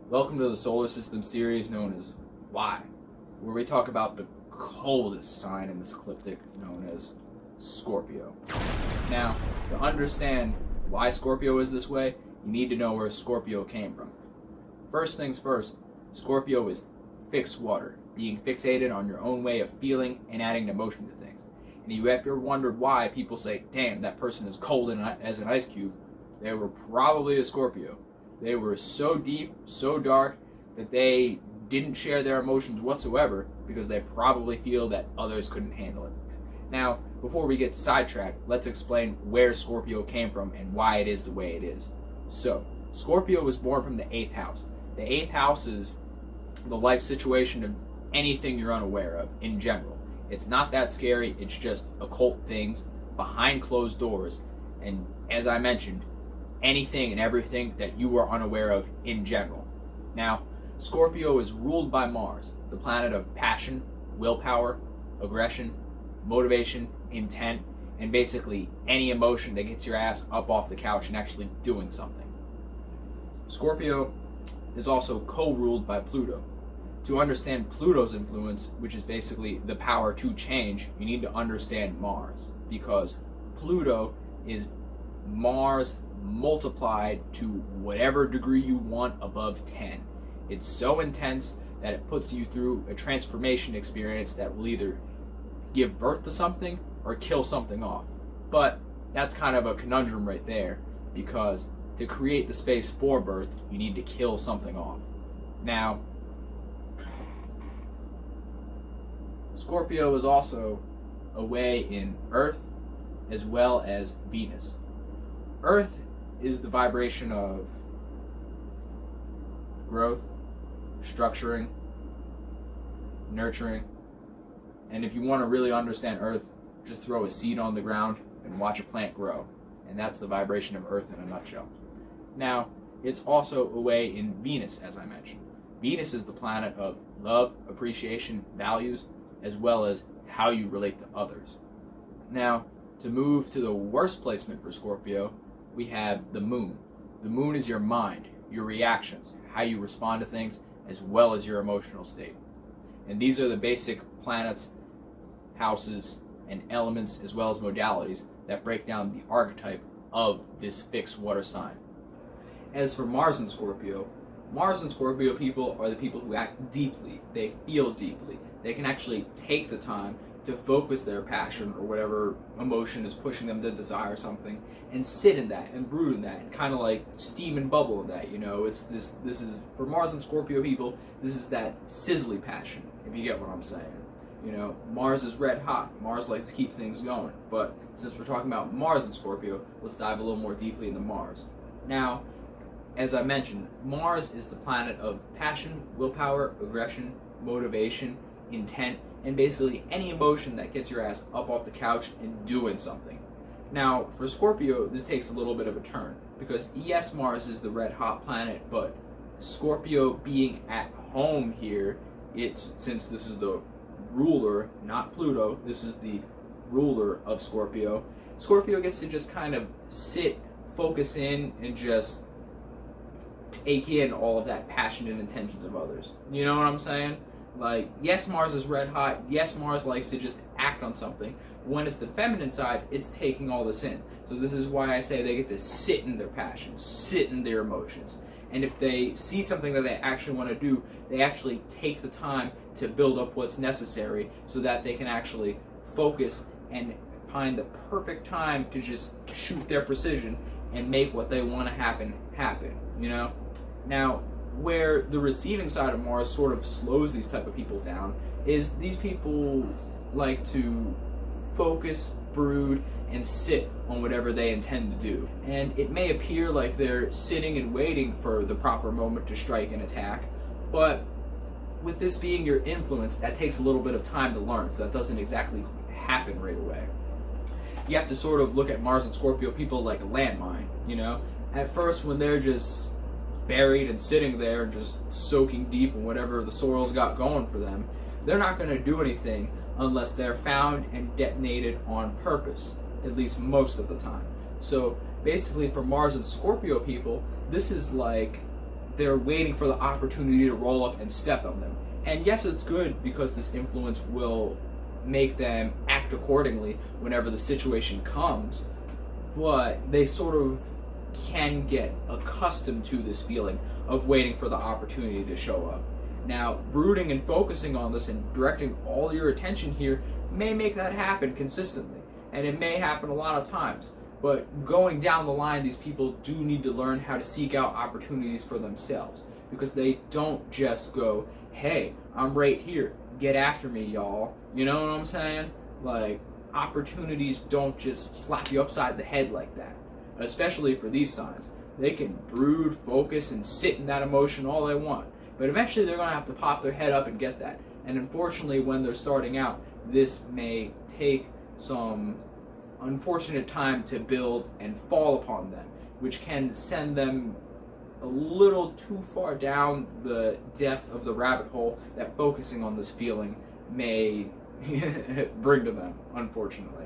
Welcome to the solar system series known as Why, where we talk about the coldest sign in this ecliptic known as Scorpio. Now, to understand why Scorpio is this way, you need to know where Scorpio came from. First things first, Scorpio is fixed water, being fixated on your own way of feeling and adding emotion to things. And if you ever wondered why people say, damn, that person is cold as an ice cube, they were probably a Scorpio. They were so deep, so dark, that they didn't share their emotions whatsoever because they probably feel that others couldn't handle it. Now, before we get sidetracked, let's explain where Scorpio came from and why it is the way it is. So, Scorpio was born from the 8th house. The 8th house is the life situation of anything you're unaware of in general. It's not that scary, it's just occult things behind closed doors, and as I mentioned, anything and everything that you are unaware of in general. Now, Scorpio is ruled by Mars, the planet of passion, willpower, aggression, motivation, intent, and basically any emotion that gets your ass up off the couch and actually doing something. Scorpio is also co-ruled by Pluto. To understand Pluto's influence, which is basically the power to change, you need to understand Mars, because Pluto is Mars multiplied to whatever degree you want above 10. It's so intense that it puts you through a transformation experience that will either give birth to something or kill something off. But that's kind of a conundrum right there, because to create the space for birth, you need to kill something off. Now, Scorpio is also away in Earth as well as Venus. Earth is the vibration of growth, structuring, nurturing, and if you want to really understand Earth, just throw a seed on the ground and watch a plant grow, and that's the vibration of Earth in a nutshell. Now, it's also away in Venus, as I mentioned. Venus is the planet of love, appreciation, values, as well as how you relate to others. Now, to move to the worst placement for Scorpio, we have the moon. The moon is your mind, your reactions, how you respond to things, as well as your emotional state. And these are the basic planets, houses, and elements, as well as modalities that break down the archetype of this fixed water sign. As for Mars and Scorpio people are the people who act deeply. They feel deeply. They can actually take the time to focus their passion or whatever emotion is pushing them to desire something and sit in that and brood in that and kind of like steam and bubble in that, you know. It's this is for Mars and Scorpio people, this is that sizzly passion, if you get what I'm saying. You know, Mars is red hot. Mars likes to keep things going. But since we're talking about Mars and Scorpio, let's dive a little more deeply into Mars. Now, as I mentioned, Mars is the planet of passion, willpower, aggression, motivation, intent, and basically any emotion that gets your ass up off the couch and doing something. Now, for Scorpio, this takes a little bit of a turn, because yes, Mars is the red hot planet, but Scorpio being at home here, since this is the ruler, not Pluto, this is the ruler of Scorpio, Scorpio gets to just kind of sit, focus in, and just take in all of that passion and intentions of others. You know what I'm saying? Like, yes, Mars is red hot. Yes, Mars likes to just act on something. When it's the feminine side, it's taking all this in. So this is why I say they get to sit in their passions, sit in their emotions. And if they see something that they actually want to do, they actually take the time to build up what's necessary so that they can actually focus and find the perfect time to just shoot their precision and make what they want to happen, you know? Now, where the receiving side of Mars sort of slows these type of people down is these people like to focus, brood, and sit on whatever they intend to do. And it may appear like they're sitting and waiting for the proper moment to strike and attack, but with this being your influence, that takes a little bit of time to learn, so that doesn't exactly happen right away. You have to sort of look at Mars and Scorpio people like a landmine, you know? At first, when they're just buried and sitting there and just soaking deep in whatever the soil's got going for them, they're not going to do anything unless they're found and detonated on purpose, at least most of the time. So basically for Mars and Scorpio people, this is like they're waiting for the opportunity to roll up and step on them. And yes, it's good because this influence will make them act accordingly whenever the situation comes, but they sort of can get accustomed to this feeling of waiting for the opportunity to show up. Now, brooding and focusing on this and directing all your attention here may make that happen consistently, and it may happen a lot of times. But going down the line, these people do need to learn how to seek out opportunities for themselves, because they don't just go, hey, I'm right here, get after me, y'all. You know what I'm saying? Like, opportunities don't just slap you upside the head like that, especially for these signs. They can brood, focus, and sit in that emotion all they want, but eventually they're going to have to pop their head up and get that. And unfortunately, when they're starting out, this may take some unfortunate time to build and fall upon them, which can send them a little too far down the depth of the rabbit hole that focusing on this feeling may bring to them, unfortunately.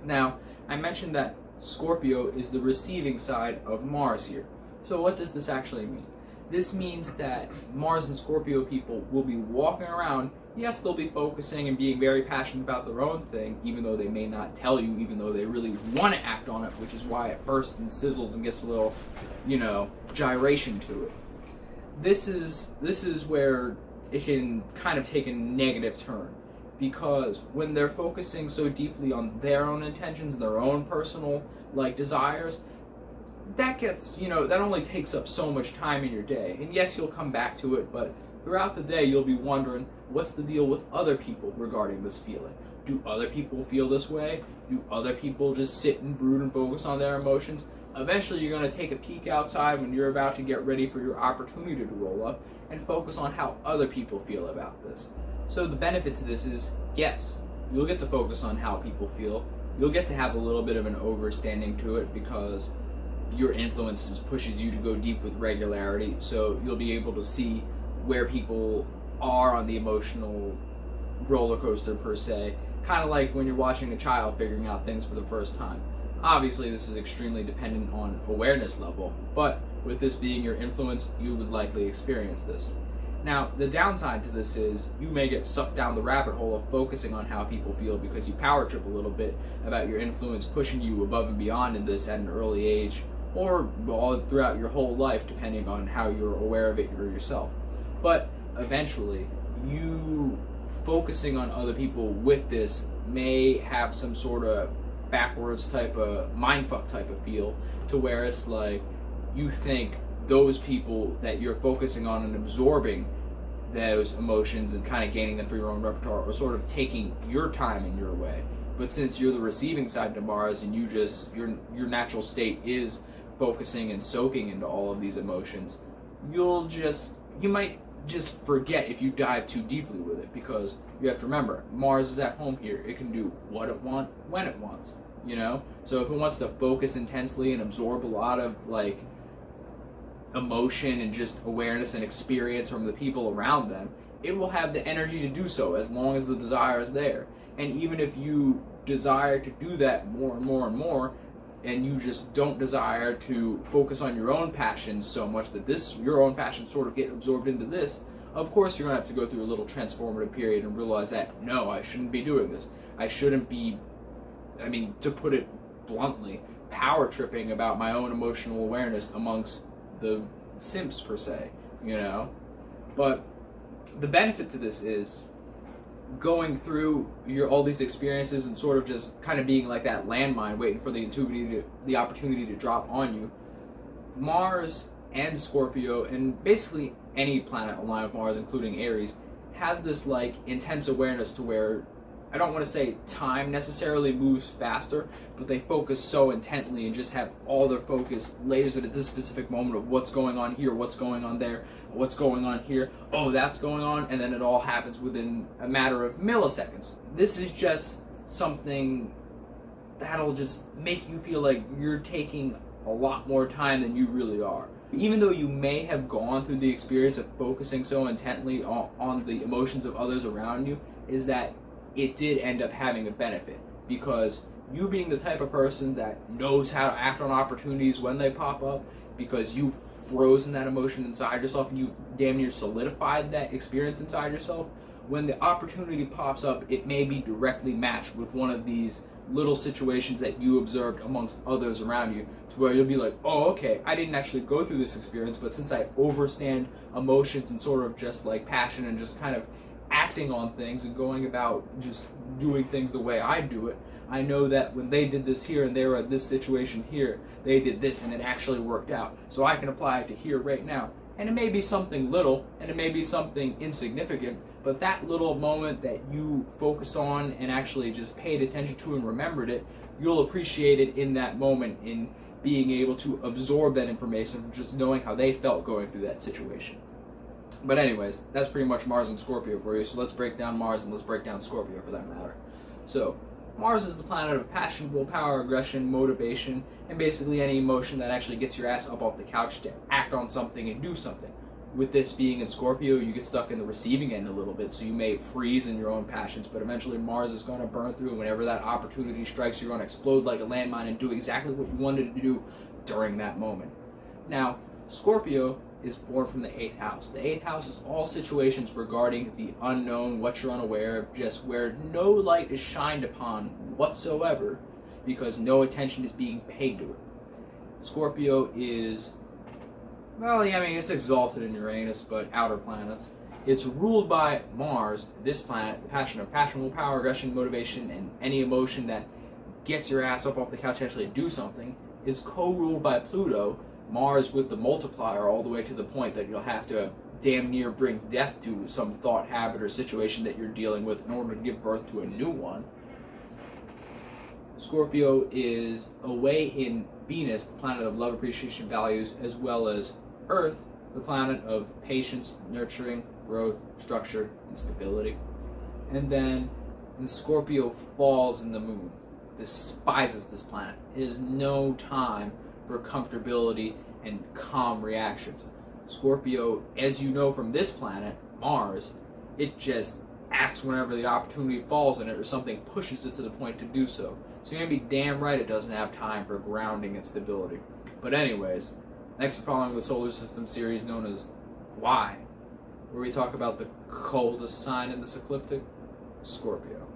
Now, I mentioned that Scorpio is the receiving side of Mars here. So what does this actually mean? This means that Mars and Scorpio people will be walking around. Yes, they'll be focusing and being very passionate about their own thing, even though they may not tell you, even though they really want to act on it, which is why it bursts and sizzles and gets a little, gyration to it. This is where it can kind of take a negative turn, because when they're focusing so deeply on their own intentions and their own personal desires, that gets, that only takes up so much time in your day. And yes, you'll come back to it, but throughout the day you'll be wondering, what's the deal with other people regarding this feeling? Do other people feel this way? Do other people just sit and brood and focus on their emotions? Eventually you're going to take a peek outside when you're about to get ready for your opportunity to roll up and focus on how other people feel about this. So the benefit to this is, yes, you'll get to focus on how people feel. You'll get to have a little bit of an overstanding to it because your influences pushes you to go deep with regularity, so you'll be able to see where people are on the emotional roller coaster per se, kind of like when you're watching a child figuring out things for the first time. Obviously this is extremely dependent on awareness level, but with this being your influence, you would likely experience this. Now, the downside to this is you may get sucked down the rabbit hole of focusing on how people feel because you power trip a little bit about your influence pushing you above and beyond in this at an early age, or all throughout your whole life, depending on how you're aware of it yourself. But eventually, you focusing on other people with this may have some sort of backwards type of mindfuck type of feel, to where it's like you think those people that you're focusing on and absorbing those emotions and kind of gaining them for your own repertoire are sort of taking your time in your way. But since you're the receiving side to Mars and you just your natural state is focusing and soaking into all of these emotions, you might just forget if you dive too deeply with it, because you have to remember, Mars is at home here. It can do what it wants when it wants, So if it wants to focus intensely and absorb a lot of emotion and just awareness and experience from the people around them, it will have the energy to do so as long as the desire is there. And even if you desire to do that more and more and more, and you just don't desire to focus on your own passions so much that your own passions sort of get absorbed into this, of course you're going to have to go through a little transformative period and realize that, no, I shouldn't be doing this. I shouldn't be, to put it bluntly, power tripping about my own emotional awareness amongst the simps per se, But the benefit to this is going through all these experiences and sort of just kind of being like that landmine waiting for the opportunity to drop on you. Mars and Scorpio, and basically any planet aligned with Mars, including Aries, has this intense awareness to where, I don't want to say time necessarily moves faster, but they focus so intently and just have all their focus lasered at this specific moment of what's going on here, what's going on there, what's going on here, oh, that's going on, and then it all happens within a matter of milliseconds. This is just something that'll just make you feel like you're taking a lot more time than you really are. Even though you may have gone through the experience of focusing so intently on the emotions of others around you, is that it did end up having a benefit, because you being the type of person that knows how to act on opportunities when they pop up, because you frozen that emotion inside yourself and you've damn near solidified that experience inside yourself, when the opportunity pops up, it may be directly matched with one of these little situations that you observed amongst others around you, to where you'll be like, oh, okay, I didn't actually go through this experience, but since I overstand emotions and sort of just like passion and just kind of acting on things and going about just doing things the way I do it, I know that when they did this here and they were at this situation here, they did this and it actually worked out. So I can apply it to here right now. And it may be something little and it may be something insignificant, but that little moment that you focused on and actually just paid attention to and remembered it, you'll appreciate it in that moment, in being able to absorb that information from just knowing how they felt going through that situation. But anyways, that's pretty much Mars and Scorpio for you. So let's break down Mars and let's break down Scorpio for that matter. So Mars is the planet of passion, willpower, aggression, motivation, and basically any emotion that actually gets your ass up off the couch to act on something and do something. With this being in Scorpio, you get stuck in the receiving end a little bit, so you may freeze in your own passions, but eventually Mars is going to burn through, and whenever that opportunity strikes, you're going to explode like a landmine and do exactly what you wanted to do during that moment. Now, Scorpio is born from the 8th house. The 8th house is all situations regarding the unknown, what you're unaware of, just where no light is shined upon whatsoever because no attention is being paid to it. Scorpio is, well, yeah, I mean, it's exalted in Uranus, but outer planets. It's ruled by Mars, this planet, the passion of passion, willpower, aggression, motivation, and any emotion that gets your ass up off the couch to actually do something. It's co-ruled by Pluto, Mars with the multiplier all the way to the point that you'll have to damn near bring death to some thought, habit, or situation that you're dealing with in order to give birth to a new one. Scorpio is away in Venus, the planet of love, appreciation, values, as well as Earth, the planet of patience, nurturing, growth, structure, and stability. And then Scorpio falls in the moon, despises this planet. It is no time for comfortability and calm reactions. Scorpio, as you know from this planet, Mars, it just acts whenever the opportunity falls in it or something pushes it to the point to do so. So you're going to be damn right it doesn't have time for grounding and stability. But anyways, next we're following the solar system series known as Why, where we talk about the coldest sign in this ecliptic, Scorpio.